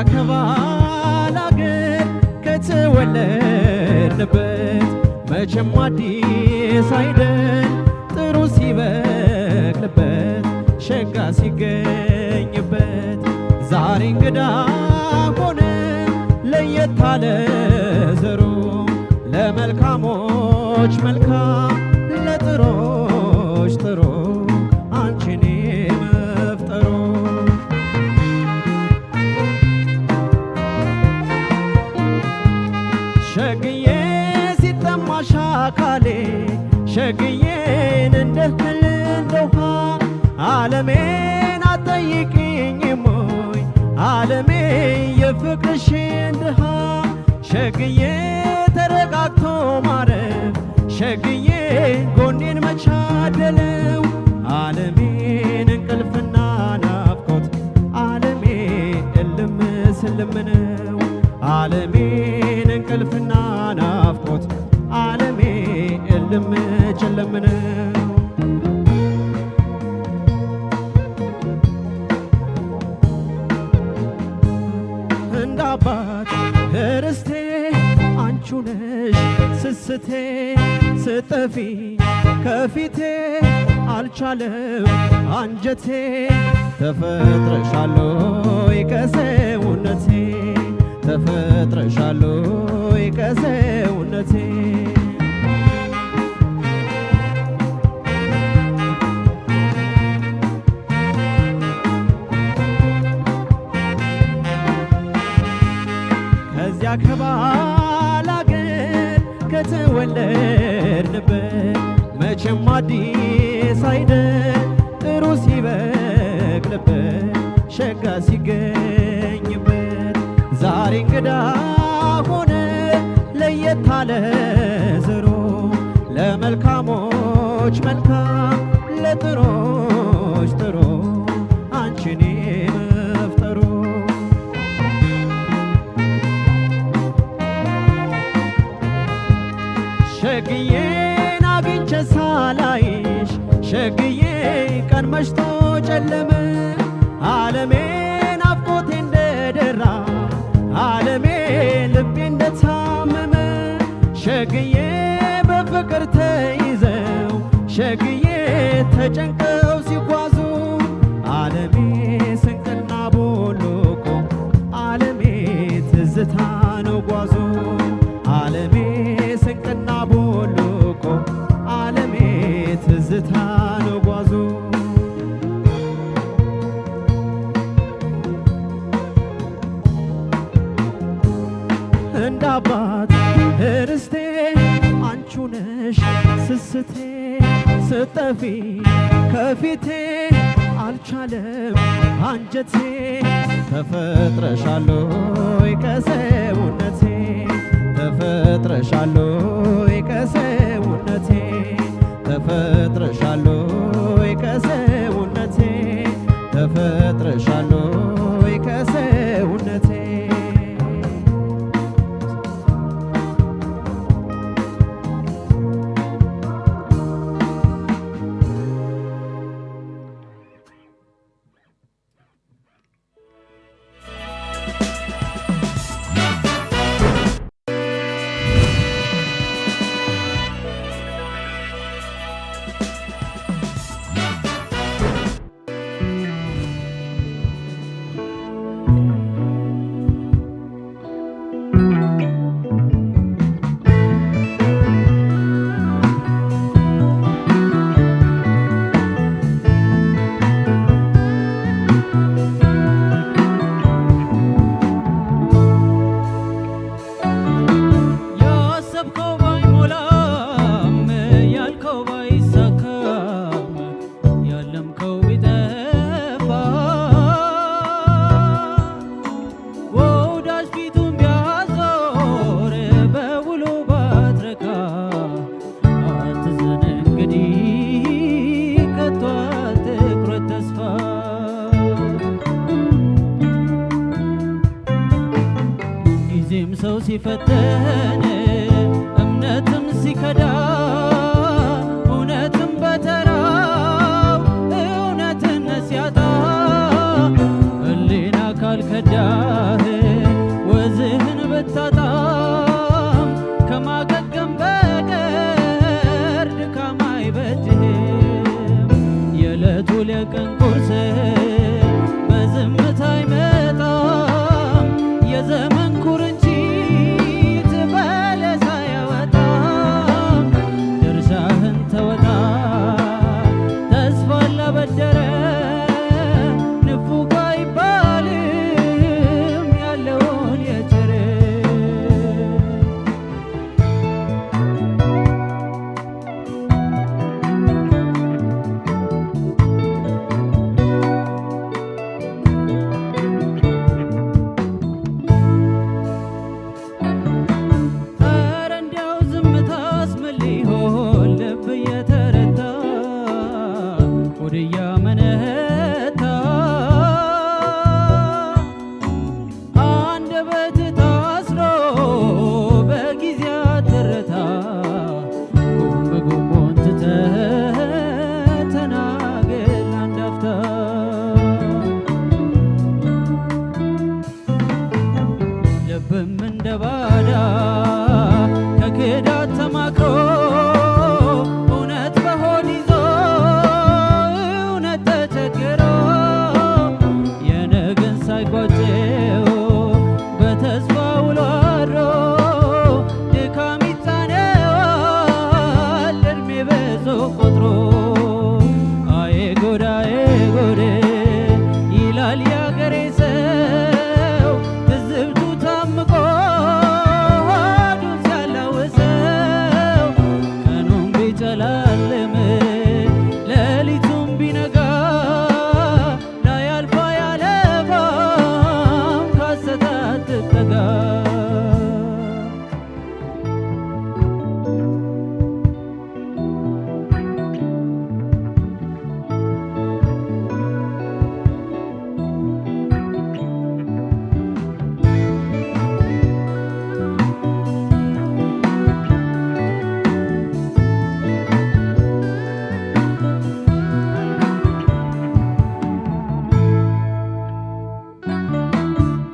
ከባላገር ከተወለድንበት መቼም አዲስ አይደል ጥሩ ሲበቅልበት ሸጋ ሲገኝበት ዛሬ እንግዳ ሆነ ለየት አለ ዘሩ ለመልካሞች መልካም ለጥሮች ጥሩ አንቺን መፍጠሩ ሸግዬ ሲጠማሽ አካሌ ሸግዬን እንደ እህል እንደ ውሃ ዓለሜን አትጠይቂኝም ወይ ዓለሜ የፍቅርሽን ድሃ ሸግዬ ተረጋግቶ ማረፍ ሸግዬ ጎኔን መቻደለው ዓለሜን እንቅልፍና ናፍቆት ዓለሜ እልም ስልም ነው ዓለሜን እንቅልፍና ናፍቆት ዓለሜ እልም ጭልም ነው እንደ አባት ርስቴ አንቺ ነሽ ስስቴ ስጠፊ ከፊቴ አልቻለም አንጀቴ ተፈጥረሻለይ ከሰውነቴ ተፈጥረሻለይ ከሰውነቴ ከዚያ ከባላገር ከተወለድንበት መቼም አዲስ አይደል ጥሩ ሲበቅልበት ሸጋ ሲገኝበት ዛሬ እንግዳ ሆነ ለየት አለ ዘሮ ለመልካሞች መልካም ለጥሮች ጥሩ አንቺን መፍጠሩ ሸግዬን አግኝቼ ሳላይሽ ሸግዬ ቀን መሽቶ ጨለመ ዓለሜ ናፍቆቴ እንደደራ ዓለሜ ልቤ እንደታመመ ሸግዬ በፍቅር ተይዘው ሸግዬ ተጨንቀው ሲጓዙ ዓለሜ ስንቅና ቦሎቆ ዓለሜ ትዝታ ነው ጓዙ ዓለሜ ስንቅና ቦሎቆ ዓለሜ ትዝታ ነው ጓዙ እንደ አባት ርስቴ አንቺ ነሽ ስስቴ ስጠፊ ከፊቴ አልቻለም አንጀቴ ተፈጥረሻለይ ከሰውነቴ ተፈጥረሻለይ ከሰውነቴ ተፈጥረሻለይ ከሰውነቴ ተፈጥረሻለይ ከሰውነቴ ሲፈተን እምነትም ሲከዳ እውነትም በተራው እውነትን ሲያጣ ሕሊና ካልከዳህ ወዝህን ብታጣም ከማገገም በቀር ድካም አይበጅህም። የዕለቱ የቀን ቁርስ በዝምታ አይመጣም። የዘመን ኩርንችት በለስ አያወጣም። ድርሻህን ተወጣ ተስፋ ላበደረ ንፉግ አይባልም ያለውን የቸረ። ኧረ እንዲያው ዝምታስ ምን ሊሆን ልብ እየተረታ ሆድ እያመነታ አንደበት ታስሮ በጊዜ አትረታ። ጉም ጉሙን ትተህ ተናገር ለአንድ አፍታ። ልብም እንደ ባዳ ከክዳት ተማክሮ እውነት በሆድ ይዞ እውነት ተቸግሮ የነገን ሳይቋጨው በተስፋ ውሎ አድሮ ድካም ይጫነዋል እድሜ በዞ ቆጥሮ። አዬ ጉድ አዬ ጉድ ይላል ያገሬ ሰው ትዝብቱ ታምቆ ሆዱን ሲያላውሰው። ቀኑም ቢጨላልም ሌሊቱም ቢነጋ ላያልፍ አያለፋም ከሐሰት አትጠጋ።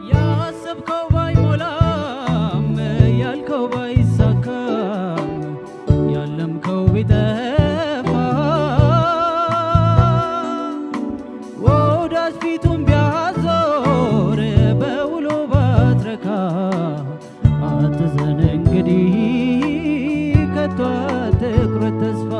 ያሰብከው ባይሞላም ያልከው ባይሳካም ያለምከው ቢጠፋ ወዳጅ ፊቱን ቢያዞር በውሎ ባትረካ አትዘን እንግዲህ ከቶ አትቁረጥ ተስፋ።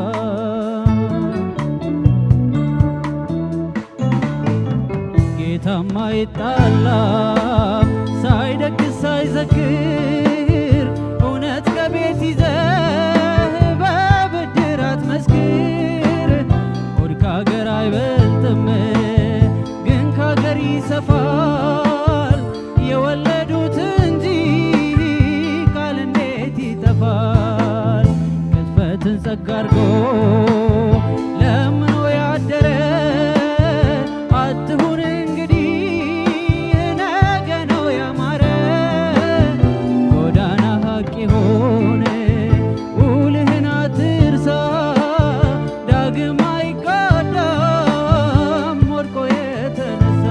ጌታም አይጣላም ሳይደግስ ሳይዘክር እውነት ከቤት ይዘህ በብድር አትመስክር። ሆድ ከአገር አይበልጥም ግን ከአገር ይሰፋል። የወለዱት እንጂ ቃል እንዴት ይጠፋል። ቅጽበትን ጸጋ አድርጎ ለምኖ ያደረ አትሁን እንግዲህ ነገ ነው ያማረ። ጎዳና ሀቅ ይሁን ውልህን አትርሳ። ዳግም አይጋዳም ወድቆ የተነሳ።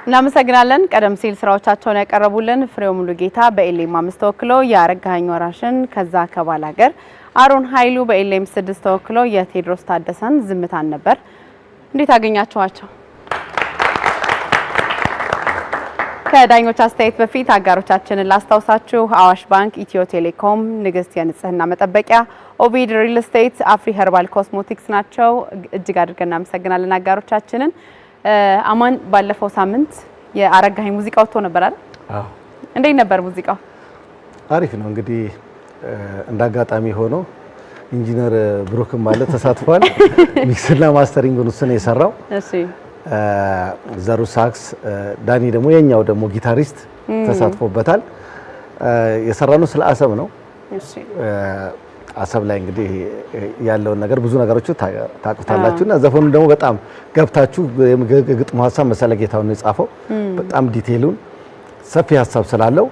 እናመሰግናለን። ቀደም ሲል ስራዎቻቸውን ያቀረቡልን ፍሬው ሙሉጌታ በኤልኤም 5 ተወክሎ የአረጋኸኝ ወራሽን፣ ከዛ ከባላገር አሮን ኃይሉ በኤልኤም 6 ተወክሎ የቴዎድሮስ ታደሰን ዝምታን ነበር። እንዴት አገኛችኋቸው? ከዳኞች አስተያየት በፊት አጋሮቻችንን ላስታውሳችሁ። አዋሽ ባንክ፣ ኢትዮ ቴሌኮም፣ ንግስት የንጽህና መጠበቂያ፣ ኦቪድ ሪል ስቴት፣ አፍሪ ኸርባል ኮስሞቲክስ ናቸው። እጅግ አድርገን እናመሰግናለን አጋሮቻችንን። አማን ባለፈው ሳምንት የአረጋኸኝ ሙዚቃ ወጥቶ ነበር አይደል? አዎ። እንዴት ነበር ሙዚቃው? አሪፍ ነው። እንግዲህ እንዳጋጣሚ ሆኖ ኢንጂነር ብሩክም ማለት ተሳትፏል። ሚክስና ማስተሪንጉን እሱ ነው የሰራው። እሺ። ዘሩ ሳክስ፣ ዳኒ ደግሞ የኛው ደግሞ ጊታሪስት ተሳትፎበታል። የሰራነው ስለ አሰብ ነው። እሺ። አሰብ ላይ እንግዲህ ያለውን ነገር ብዙ ነገሮች ታውቁታላችሁና ዘፈኑ ደግሞ በጣም ገብታችሁ ግጥሙ ሀሳብ መሰለ ጌታው ነው የጻፈው። በጣም ዲቴይሉን ሰፊ ሀሳብ ስላለው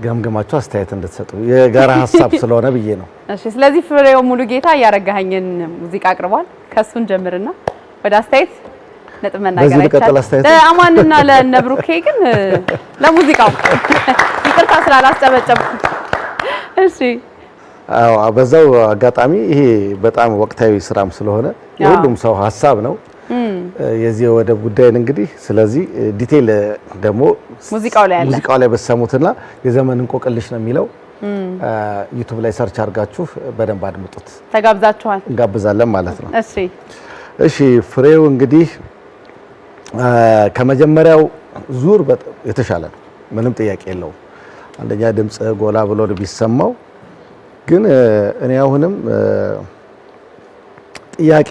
ገምገማችሁ አስተያየት እንድትሰጡ የጋራ ሀሳብ ስለሆነ ብዬ ነው። እሺ። ስለዚህ ፍሬው ሙሉጌታ ያረጋኸኝን ሙዚቃ አቅርቧል። ከሱን ጀምርና ወደ አስተያየት ነጥብ መናገር አይቻልም። ለአማንና ለነብሩኬ ግን ለሙዚቃው ይቅርታ ስላላስጨበጨብኩ። እሺ። አዎ፣ በዛው አጋጣሚ ይሄ በጣም ወቅታዊ ስራም ስለሆነ የሁሉም ሰው ሀሳብ ነው የዚህ ወደብ ጉዳይን እንግዲህ። ስለዚህ ዲቴል ደግሞ ሙዚቃው ላይ በሰሙትና የዘመን እንቆቅልሽ ነው የሚለው ዩቲዩብ ላይ ሰርች አድርጋችሁ በደንብ አድምጡት። ተጋብዛችኋል። እንጋብዛለን ማለት ነው። እሺ። ፍሬው እንግዲህ ከመጀመሪያው ዙር የተሻለ ነው፣ ምንም ጥያቄ የለውም። አንደኛ ድምጽ ጎላ ብሎ ቢሰማው ግን እኔ አሁንም ጥያቄ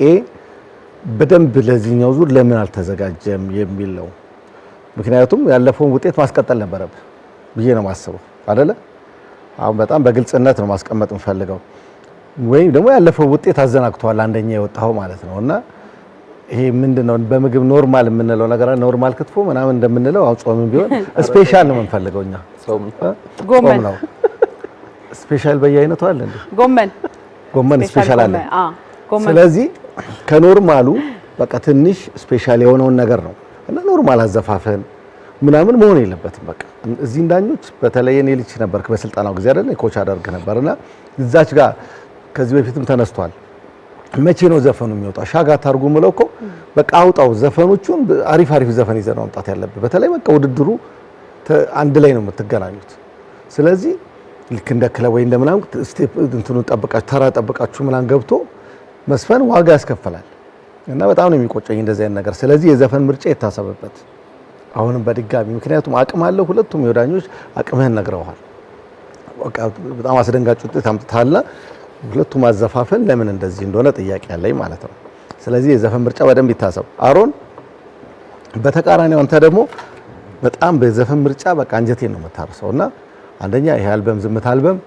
በደንብ ለዚህኛው ዙር ለምን አልተዘጋጀም የሚል ነው። ምክንያቱም ያለፈውን ውጤት ማስቀጠል ነበረብህ ብዬ ነው የማስበው አይደለ? አሁን በጣም በግልጽነት ነው ማስቀመጥ የምፈልገው። ወይም ደግሞ ያለፈው ውጤት አዘናግቷል አንደኛ የወጣው ማለት ነው። እና ይሄ ምንድነው በምግብ ኖርማል የምንለው ነገር ኖርማል ክትፎ ምናምን እንደምንለው ጾምም ቢሆን ስፔሻል ነው የምንፈልገው እኛ። ጾም ነው ስፔሻል በየአይነቱ አለ እንዴ? ጎመን ስፔሻል አለ። ስለዚህ ከኖርማሉ በቃ ትንሽ ስፔሻል የሆነውን ነገር ነው እና ኖርማል አዘፋፈን ምናምን መሆን የለበትም። በቃ እዚህ እንዳኞች በተለይ እኔ ልጅ ነበርክ በስልጠናው ጊዜ አይደል ኮች አደርግ ነበርና እዛች ጋር ከዚህ በፊትም ተነስቷል። መቼ ነው ዘፈኑ የሚወጣው? ሻጋት አርጉ ምለው እኮ በቃ አውጣው ዘፈኖቹን አሪፍ ዘፈን ይዘህ ነው መምጣት ያለብህ። በተለይ በቃ ውድድሩ አንድ ላይ ነው የምትገናኙት። ስለዚህ ልክ እንደ ክለብ ወይ እንደምናም ስቴፕ እንትኑን ጠብቃችሁ ተራ ጠብቃችሁ ምናምን ገብቶ መስፈን ዋጋ ያስከፍላል እና በጣም ነው የሚቆጨኝ እንደዚህ አይነት ነገር። ስለዚህ የዘፈን ምርጫ የታሰበበት አሁንም በድጋሚ ምክንያቱም አቅም አለው። ሁለቱም የዳኞች አቅምህን ነግረዋል። በቃ በጣም አስደንጋጭ ውጤት አምጥታልና ሁለቱም አዘፋፈን ለምን እንደዚህ እንደሆነ ጥያቄ አለኝ ማለት ነው። ስለዚህ የዘፈን ምርጫ በደንብ ይታሰብ። አሮን በተቃራኒው አንተ ደግሞ በጣም በዘፈን ምርጫ በቃ አንጀቴን ነው የምታርሰውና አንደኛ ይሄ አልበም ዝምታ አልበም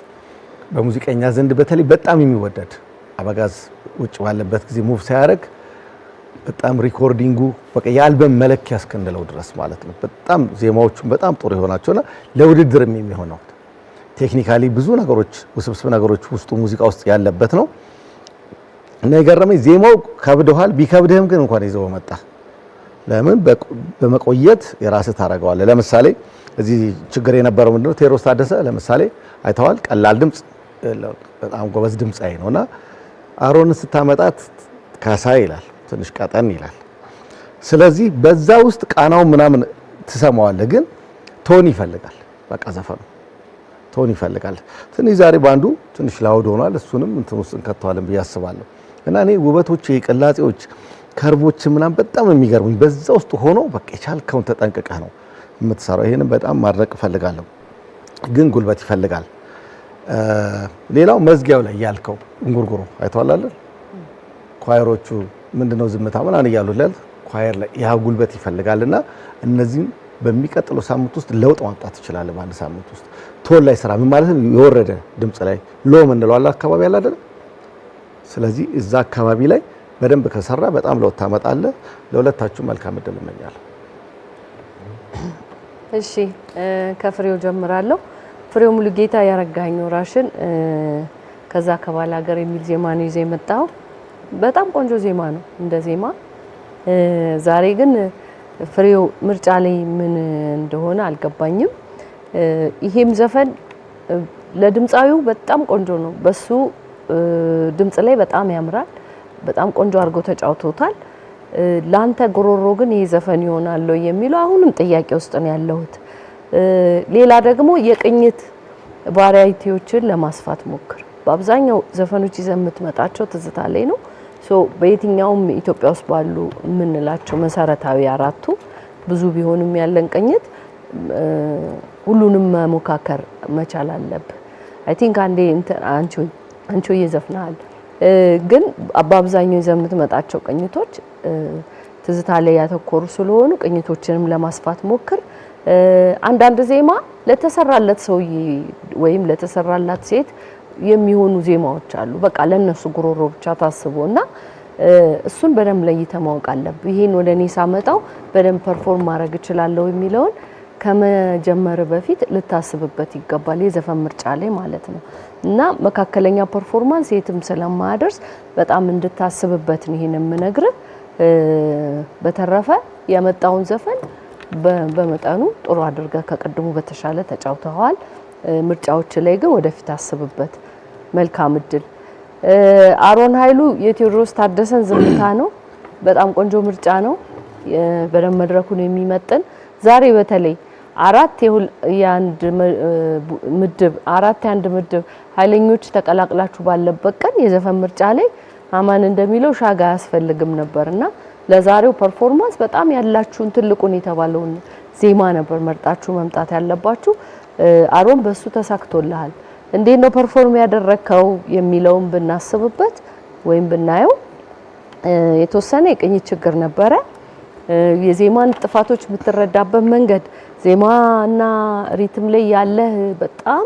በሙዚቀኛ ዘንድ በተለይ በጣም የሚወደድ አበጋዝ ውጭ ባለበት ጊዜ ሙቭ ሲያደርግ በጣም ሪኮርዲንጉ በቃ የአልበም መለኪያ እስከንደለው ድረስ ማለት ነው። በጣም ዜማዎቹም በጣም ጥሩ ይሆናቸውና ለውድድርም የሚሆነው ቴክኒካሊ ብዙ ነገሮች ውስብስብ ነገሮች ውስጡ ሙዚቃ ውስጥ ያለበት ነው እና የገረመኝ ዜማው ከብደዋል። ቢከብድህም ግን እንኳን ይዘው መጣ። ለምን በመቆየት የራስህ ታረጋዋለህ። ለምሳሌ እዚህ ችግር የነበረው ምንድነው? ቴዎድሮስ ታደሰ ለምሳሌ አይተዋል። ቀላል ድምጽ በጣም ጎበዝ ድምጻይ ነውና አሮን ስታመጣት ካሳ ይላል፣ ትንሽ ቀጠን ይላል። ስለዚህ በዛ ውስጥ ቃናው ምናምን ትሰማዋለህ፣ ግን ቶን ይፈልጋል። በቃ ዘፈኑ ቶን ይፈልጋል። ትንሽ ዛሬ ባንዱ ትንሽ ላውድ ሆኗል። እሱንም እንትን ውስጥ እንከተዋለን ብዬ አስባለሁ። እና እኔ ውበቶች፣ የቅላጼዎች፣ ከርቦች ምናምን በጣም የሚገርሙኝ በዛ ውስጥ ሆኖ በቃ የቻልከውን ተጠንቅቀህ ነው የምትሰራው። ይሄንን በጣም ማድረቅ እፈልጋለሁ፣ ግን ጉልበት ይፈልጋል። ሌላው መዝጊያው ላይ ያልከው እንጉርጉሮ አይተዋል አይደል? ኳየሮቹ ምንድነው ዝምታ ምናምን እያሉላል ኳየር ላይ ያ ጉልበት ይፈልጋልና እነዚህን በሚቀጥለው ሳምንት ውስጥ ለውጥ ማምጣት ይችላል። በአንድ ሳምንት ውስጥ ቶን ላይ ስራ ምን ማለት ነው? የወረደ ድምጽ ላይ ሎ ምንለው አለ አካባቢ አለ አይደል? ስለዚህ እዛ አካባቢ ላይ በደንብ ከሰራ በጣም ለውጥ ታመጣለህ። ለሁለታችሁ መልካም እድል እመኛለሁ። እሺ ከፍሬው ጀምራለሁ። ፍሬው ሙሉጌታ ያረጋኸኝ ወራሽን ከዛ ከባላገር የሚል ዜማ ነው ይዘህ የመጣው። በጣም ቆንጆ ዜማ ነው እንደ ዜማ። ዛሬ ግን ፍሬው ምርጫ ላይ ምን እንደሆነ አልገባኝም። ይሄም ዘፈን ለድምፃዊው በጣም ቆንጆ ነው። በሱ ድምጽ ላይ በጣም ያምራል። በጣም ቆንጆ አድርጎ ተጫውቶታል። ላንተ ጉሮሮ ግን ይሄ ዘፈን ይሆናል የሚለው አሁንም ጥያቄ ውስጥ ነው ያለሁት። ሌላ ደግሞ የቅኝት ቫራይቲዎችን ለማስፋት ሞክር። በአብዛኛው ዘፈኖች ይዘህ የምትመጣቸው ትዝታ ላይ ነው። በየትኛውም ኢትዮጵያ ውስጥ ባሉ የምንላቸው መሰረታዊ አራቱ ብዙ ቢሆንም ያለን ቅኝት ሁሉንም መሞካከር መቻል አለብህ። አይ ቲንክ አንዴ አንቺ ይዘፍናል ግን በአብዛኛው ይዘህ የምትመጣቸው ቅኝቶች ትዝታ ላይ ያተኮሩ ስለሆኑ ቅኝቶችንም ለማስፋት ሞክር። አንዳንድ ዜማ ለተሰራለት ሰውዬ ወይም ለተሰራላት ሴት የሚሆኑ ዜማዎች አሉ። በቃ ለነሱ ጉሮሮ ብቻ ታስቦና እሱን በደንብ ለይተህ ማወቅ አለብህ። ይሄን ወደ እኔ ሳመጣው በደንብ ፐርፎርም ማድረግ እችላለሁ የሚለውን ከመጀመር በፊት ልታስብበት ይገባል። የዘፈን ምርጫ ላይ ማለት ነው። እና መካከለኛ ፐርፎርማንስ የትም ስለማያደርስ በጣም እንድታስብበት ነው ይሄን የምነግርህ። በተረፈ የመጣውን ዘፈን በመጠኑ ጥሩ አድርገህ ከቀድሞ በተሻለ ተጫውተዋል። ምርጫዎች ላይ ግን ወደፊት አስብበት። መልካም እድል። አሮን ኃይሉ የቴዎድሮስ ታደሰን ዝምታ ነው። በጣም ቆንጆ ምርጫ ነው። በደንብ መድረኩን የሚመጥን ዛሬ በተለይ አራት የአንድ ምድብ ኃይለኞች ተቀላቅላችሁ ባለበት ቀን የዘፈን ምርጫ ላይ አማን እንደሚለው ሻጋ አያስፈልግም ነበርና ለዛሬው ፐርፎርማንስ በጣም ያላችሁን ትልቁን የተባለውን ዜማ ነበር መርጣችሁ መምጣት ያለባችሁ። አሮን በሱ ተሳክቶልሃል። እንዴት ነው ፐርፎርም ያደረከው የሚለውን ብናስብበት ወይም ብናየው የተወሰነ የቅኝት ችግር ነበረ። የዜማን ጥፋቶች የምትረዳበት መንገድ ዜማና ሪትም ላይ ያለ በጣም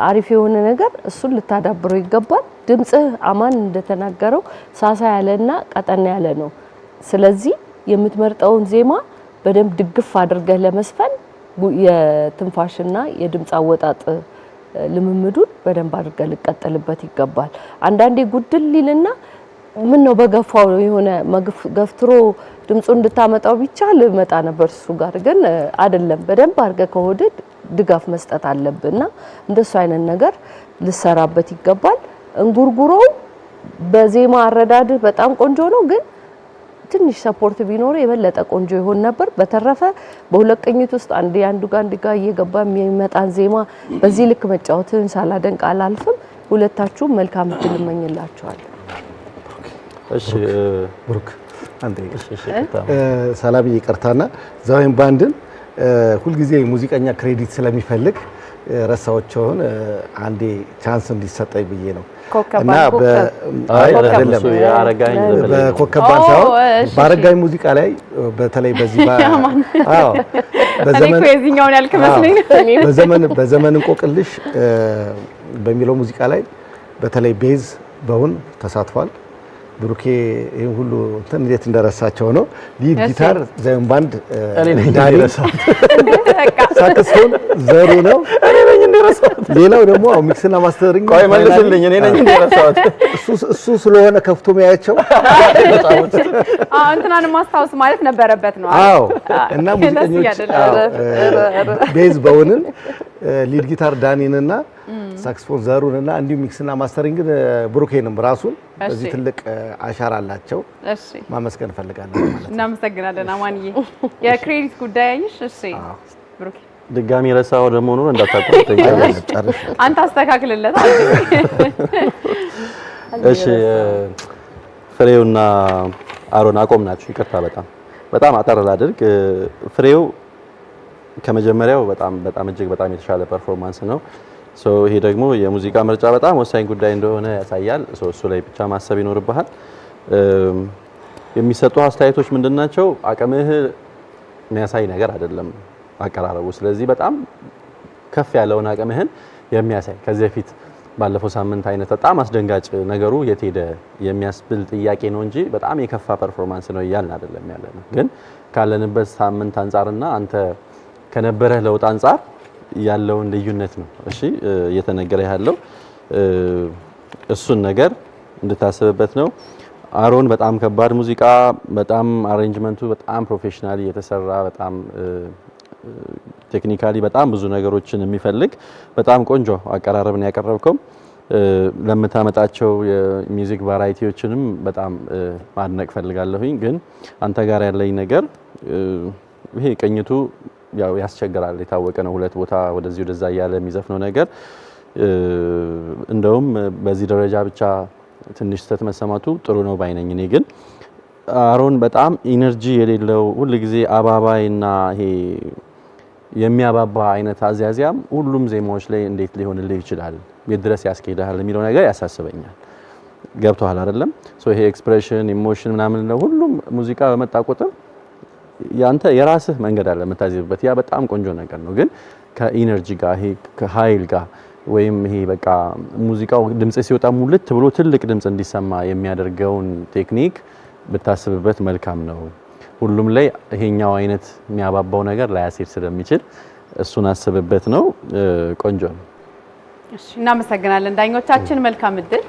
አሪፍ የሆነ ነገር እሱን ልታዳብረው ይገባል። ድምጽህ አማን እንደተናገረው ሳሳ ያለና ቀጠና ያለ ነው። ስለዚህ የምትመርጠውን ዜማ በደንብ ድግፍ አድርገህ ለመስፈን የትንፋሽና የድምጽ አወጣጥ ልምምዱን በደንብ አድርገህ ልቀጥልበት ይገባል። አንዳንዴ ጉድል ሊልና ምን ነው በገፋው የሆነ ገፍትሮ ድምጹ እንድታመጣው ቢቻል መጣ ነበር እሱ ጋር ግን አይደለም። በደንብ አድርገህ ከወደድ ድጋፍ መስጠት አለብህና እንደሱ አይነት ነገር ልሰራበት ይገባል። እንጉርጉሮው በዜማ አረዳድ በጣም ቆንጆ ነው ግን ትንሽ ሰፖርት ቢኖር የበለጠ ቆንጆ ይሆን ነበር። በተረፈ በሁለት ቅኝት ውስጥ አንዱ ጋር እየገባ የሚመጣን ዜማ በዚህ ልክ መጫወትን ሳላደንቅ አላልፍም። ሁለታችሁም መልካም እድል እመኝላችኋለሁ። እሺ ብሩክ አንዴ ሰላም ይቅርታና ዘወይን ባንድን ሁልጊዜ ሙዚቀኛ ክሬዲት ስለሚፈልግ ረሳዎችን አንዴ ቻንስ እንዲሰጠኝ ብዬ ነው እና በኮከብ ባንድ ሳይሆን በአረጋኝ ሙዚቃ ላይ በተለይ በዚህ በዘመን እንቆቅልሽ በሚለው ሙዚቃ ላይ በተለይ ቤዝ በውን ተሳትፏል። ብሩኬ ይሄን ሁሉ እንዴት እንደረሳቸው ነው። ሊድ ጊታር ዘወይን ባንድ ዳኒ ሳክስፎን ዘሩ ነው። እኔ ነኝ እንደረሳሁት። ሌላው ደግሞ ሚክስና ማስተሪንግ ቆይ መልስልኝ። እኔ ነኝ እንደረሳሁት። እሱ ስለሆነ ከፍቶ የሚያያቸው እንትናን ማስታወስ ማለት ነበረበት ነው። አዎ እና ሙዚቀኞች ቤዝ በውንን ሊድ ጊታር ዳኒንና ሳክስፎን ዘሩንና እንዲሁ ሚክስና ማስተሪንግ ብሩኬንም ራሱን በዚህ ትልቅ አሻራ አላቸው። እሺ ማመስገን ፈልጋለሁ ማለት ነው። እናመሰግናለን አማንዬ። የክሬዲት ጉዳይ አይሽ። እሺ ብሩኬ ድጋሚ ረሳው ደግሞ ነው እንዳታቆርጠኝ። አንተ አስተካክልለት። እሺ ፍሬውና አሮን አቆም ናችሁ። ይቅርታ በጣም አጠር ላድርግ። ፍሬው ከመጀመሪያው በጣም እጅግ በጣም የተሻለ ፐርፎርማንስ ነው። ይሄ ደግሞ የሙዚቃ ምርጫ በጣም ወሳኝ ጉዳይ እንደሆነ ያሳያል። እሱ ላይ ብቻ ማሰብ ይኖርብሃል። የሚሰጡ አስተያየቶች ምንድናቸው? አቅምህ የሚያሳይ ነገር አይደለም አቀራረቡ። ስለዚህ በጣም ከፍ ያለውን አቅምህን የሚያሳይ ከዚህ በፊት ባለፈው ሳምንት አይነት በጣም አስደንጋጭ ነገሩ የት ሄደ የሚያስብል ጥያቄ ነው እንጂ በጣም የከፋ ፐርፎርማንስ ነው እያልን አይደለም ያለነው። ግን ካለንበት ሳምንት አንጻርና አንተ ከነበረ ለውጥ አንጻር ያለውን ልዩነት ነው እሺ እየተነገረ ያለው። እሱን ነገር እንድታስብበት ነው። አሮን በጣም ከባድ ሙዚቃ በጣም አሬንጅመንቱ በጣም ፕሮፌሽናሊ የተሰራ በጣም ቴክኒካሊ በጣም ብዙ ነገሮችን የሚፈልግ በጣም ቆንጆ አቀራረብን ያቀረብከው ለምታመጣቸው የሚውዚክ ቫራይቲዎችንም በጣም ማድነቅ ፈልጋለሁኝ። ግን አንተ ጋር ያለኝ ነገር ይሄ ቅኝቱ ያው ያስቸግራል፣ የታወቀ ነው። ሁለት ቦታ ወደዚህ ወደዛ ያለ የሚዘፍነው ነገር እንደውም በዚህ ደረጃ ብቻ ትንሽ ስተት መሰማቱ ጥሩ ነው ባይነኝ። እኔ ግን አሮን በጣም ኢነርጂ የሌለው ሁሉ ጊዜ አባባይና ይሄ የሚያባባ አይነት አዝያዚያም ሁሉም ዜማዎች ላይ እንዴት ሊሆንልህ ይችላል የድረስ ያስኬዳል የሚለው ነገር ያሳስበኛል። ገብቷል አይደለም? ሶ ይሄ ኤክስፕሬሽን ኢሞሽን ምናምን ነው ሁሉም ሙዚቃ በመጣ ቁጥር ያንተ የራስህ መንገድ አለ የምታዜብበት። ያ በጣም ቆንጆ ነገር ነው። ግን ከኢነርጂ ጋር ይሄ ከኃይል ጋር ወይም ይሄ በቃ ሙዚቃው ድምጽ ሲወጣ ሙልት ብሎ ትልቅ ድምጽ እንዲሰማ የሚያደርገውን ቴክኒክ ብታስብበት መልካም ነው። ሁሉም ላይ ይሄኛው አይነት የሚያባባው ነገር ላያሲር ስለሚችል እሱን አስብበት ነው። ቆንጆ ነው። እሺ እናመሰግናለን ዳኞቻችን። መልካም እድል።